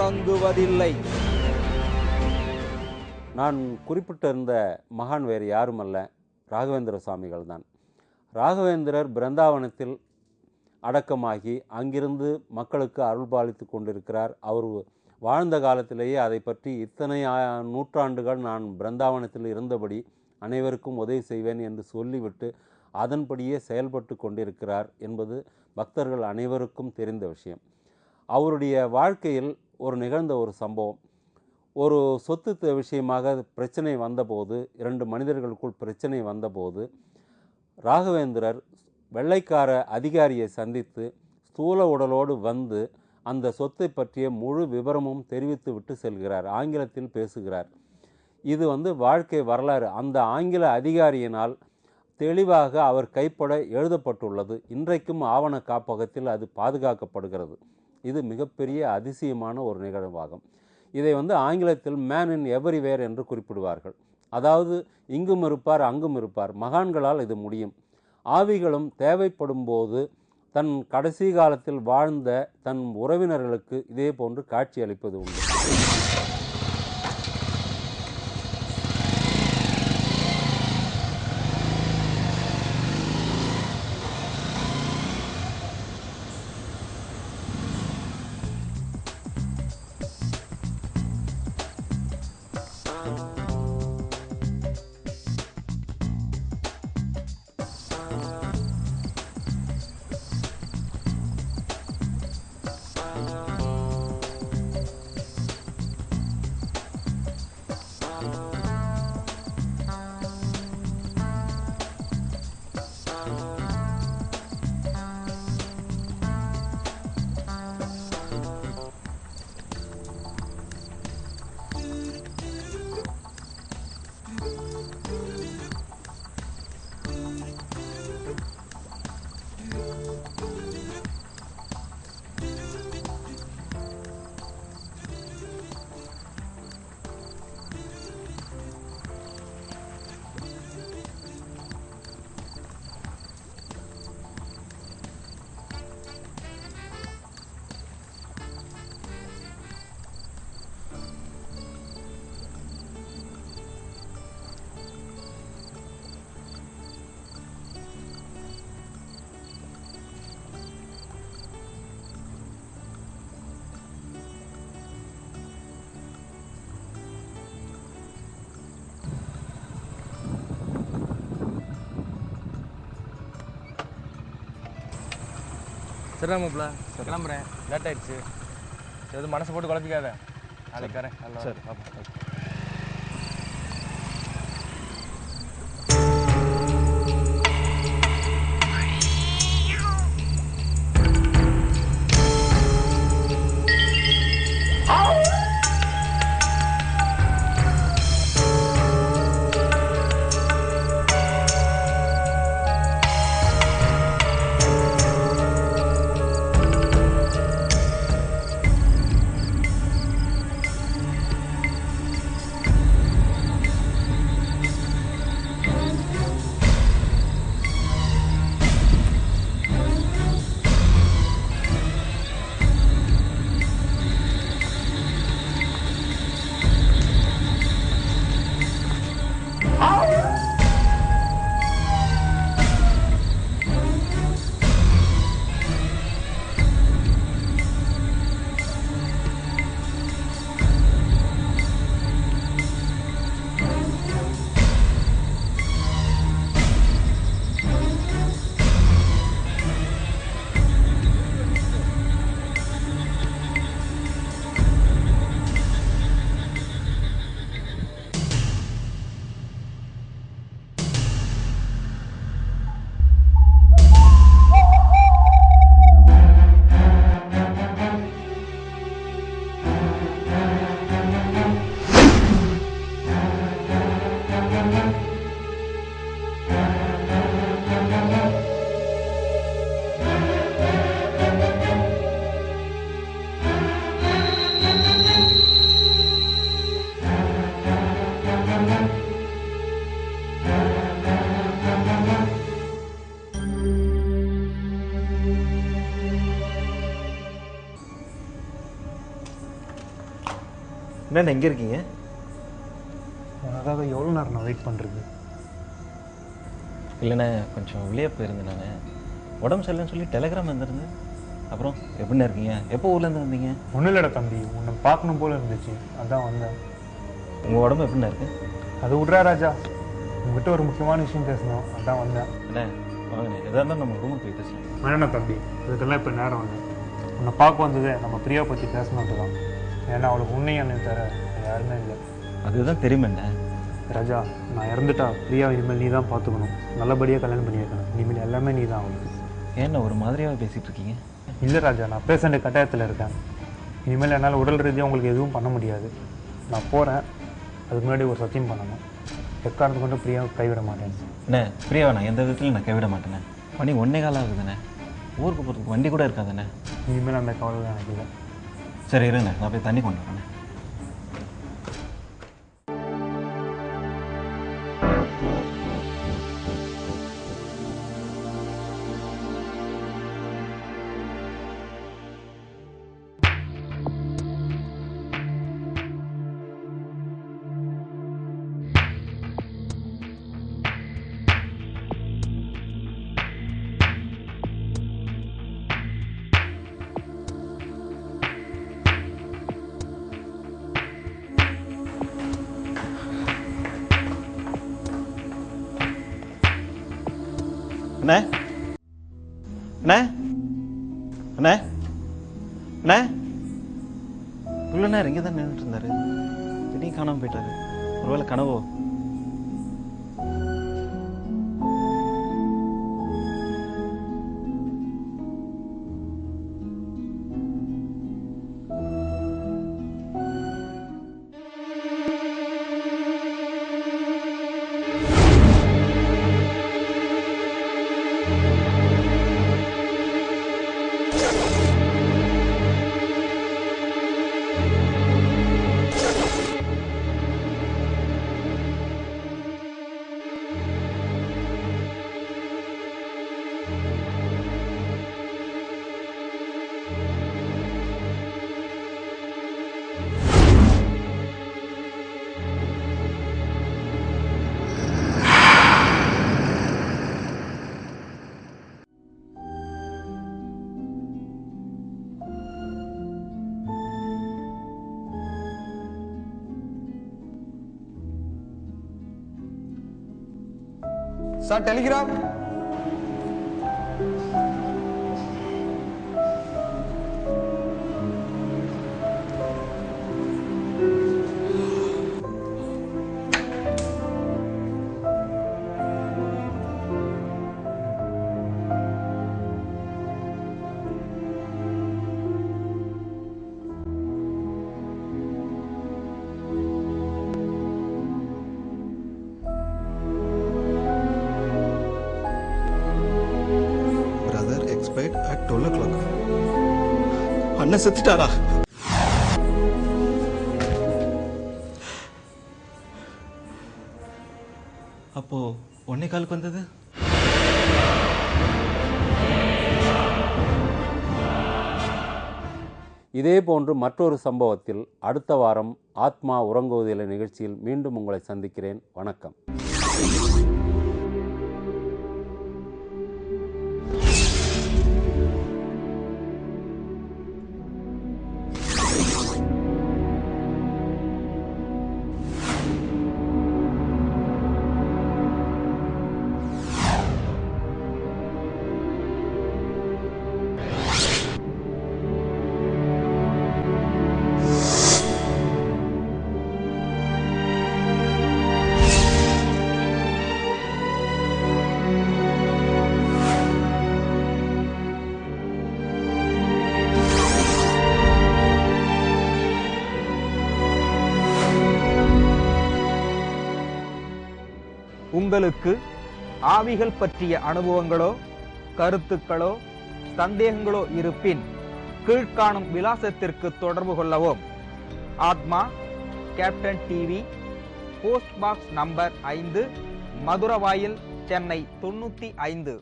பின்வாங்குவதில்லை. நான் குறிப்பிட்டிருந்த மகான் வேறு யாருமல்ல, ராகவேந்திர சுவாமிகள் தான். ராகவேந்திரர் பிருந்தாவனத்தில் அடக்கமாகி அங்கிருந்து மக்களுக்கு அருள்பாலித்து கொண்டிருக்கிறார். அவர் வாழ்ந்த காலத்திலேயே அதை பற்றி இத்தனை நூற்றாண்டுகள் நான் பிருந்தாவனத்தில் இருந்தபடி அனைவருக்கும் உதவி செய்வேன் என்று சொல்லிவிட்டு அதன்படியே செயல்பட்டு கொண்டிருக்கிறார் என்பது பக்தர்கள் அனைவருக்கும் தெரிந்த விஷயம். அவருடைய வாழ்க்கையில் நிகழ்ந்த ஒரு சம்பவம், ஒரு சொத்து விஷயமாக பிரச்சனை வந்தபோது, 2 மனிதர்களுக்குள் பிரச்சனை வந்தபோது ராகவேந்திரர் வெள்ளைக்கார அதிகாரியை சந்தித்து ஸ்தூல உடலோடு வந்து அந்த சொத்தை பற்றிய முழு விவரமும் தெரிவித்து விட்டு செல்கிறார். ஆங்கிலத்தில் பேசுகிறார். இது வாழ்க்கை வரலாறு. அந்த ஆங்கில அதிகாரியினால் தெளிவாக அவர் கைப்பட எழுதப்பட்டுள்ளது. இன்றைக்கும் ஆவண காப்பகத்தில் அது பாதுகாக்கப்படுகிறது. இது மிகப்பெரிய அதிசயமான ஒரு நிகழ்வாகும். இதை ஆங்கிலத்தில் மேன் இன் எவரிவேர் என்று குறிப்பிடுவார்கள். அதாவது இங்கும் இருப்பார் அங்கும் இருப்பார். மகான்களால் இது முடியும். ஆவிகளும் தேவைப்படும் போது தன் கடைசி காலத்தில் வாழ்ந்த தன் உறவினர்களுக்கு இதே போன்று காட்சி அளிப்பது உண்டு. சரிடா மாப்பிள்ள, கிளம்புறேன், லேட் ஆயிடுச்சு. எதுவும் மனசு போட்டு குழப்பிக்காத, நாளைக்கு வரேன். சரி பாப்பா. என்ன எங்கே இருக்கீங்க? உனக்காக எவ்வளோ நேரம் நான் வெயிட் பண்ணுறது? இல்லைண்ணே, கொஞ்சம் வெளியே போயிருந்தேன். நான் உடம்பு சரியில்லைன்னு சொல்லி டெலிகிராம் வந்துருந்து. அப்புறம் எப்படிண்ணே இருக்கீங்க? எப்போ ஊர்லேருந்து வந்தீங்க? ஒன்றும் இல்லைடா தம்பி, உன்னை பார்க்கணும் போல் இருந்துச்சு, அதான் வந்தேன். உங்கள் உடம்பு எப்படிண்ணே இருக்கு? அது விட்றா ராஜா, உங்ககிட்ட ஒரு முக்கியமான விஷயம் பேசணும், அதான் வந்தேன். அண்ணே வாங்கண்ணே, எதாக இருந்தாலும் நம்ம ரூமுக்கு போய் பேசலாம். வேணா தம்பி, இதுக்கெல்லாம் இப்போ நேரம் இல்லை. உன்னை பார்க்க வந்ததே நம்ம பிரியா பற்றி பேசணுன்ட்டு தான். ஏன்னா அவளுக்கு உன்னையும் என்னை தர யாருமே இல்லை. அதுதான் தெரியுமேண்ணே. ராஜா, நான் இறந்துட்டா பிரியா இனிமேல் நீ தான் பார்த்துக்கணும். நல்லபடியாக கல்யாணம் பண்ணி வைக்கணும். இனிமேல் எல்லாமே நீ தான் அவளுக்கு. ஏன்னா ஒரு மாதிரியாக பேசிகிட்டு இருக்கீங்க? இல்லை ராஜா, நான் பேச வேண்டிய கட்டாயத்தில் இருக்கேன். இனிமேல் என்னால் உடல் ரீதியாக உங்களுக்கு எதுவும் பண்ண முடியாது. நான் போகிறேன். அதுக்கு முன்னாடி ஒரு சத்தியம் பண்ணணும். எக்காரணத்து கொண்டு பிரியாவை கைவிட மாட்டேன். அண்ணே பிரியாவை நான் எந்த விதத்துலையும் நான் கைவிட மாட்டேண்ணே. மணி 1:15 ஆகுதுண்ணே. ஊருக்கு போகிறதுக்கு வண்டி கூட இருக்காதுண்ணே. இனிமேல் அந்த கவலை தான் எனக்கு இல்லை. சரி இருண்ணே, நான் போய் தண்ணி கொண்டு வரேண்ணே. அண்ணே அண்ணே அண்ணே அண்ணே இவ்வளோ நேரம் இங்கே தான் நின்றுட்டு இருந்தாரு. திடீர்னு காணாமல் போயிட்டாரு. ஒருவேளை கனவோ? Sir Telegram. at 12 o'clock. அண்ணன் செத்துட்டாரா? அப்போ 1:15 வந்தது? இதே போன்று மற்றொரு சம்பவத்தில் அடுத்த வாரம் ஆத்மா உறங்குவதில்லை நிகழ்ச்சியில் மீண்டும் உங்களை சந்திக்கிறேன். வணக்கம். உங்களுக்கு ஆவிகள் பற்றிய அனுபவங்களோ கருத்துக்களோ சந்தேகங்களோ இருப்பின் கீழ்காணும் விலாசத்திற்கு தொடர்பு கொள்ளவும். ஆத்மா, captain TV, post box number 5, Maduravoyal, Chennai 95.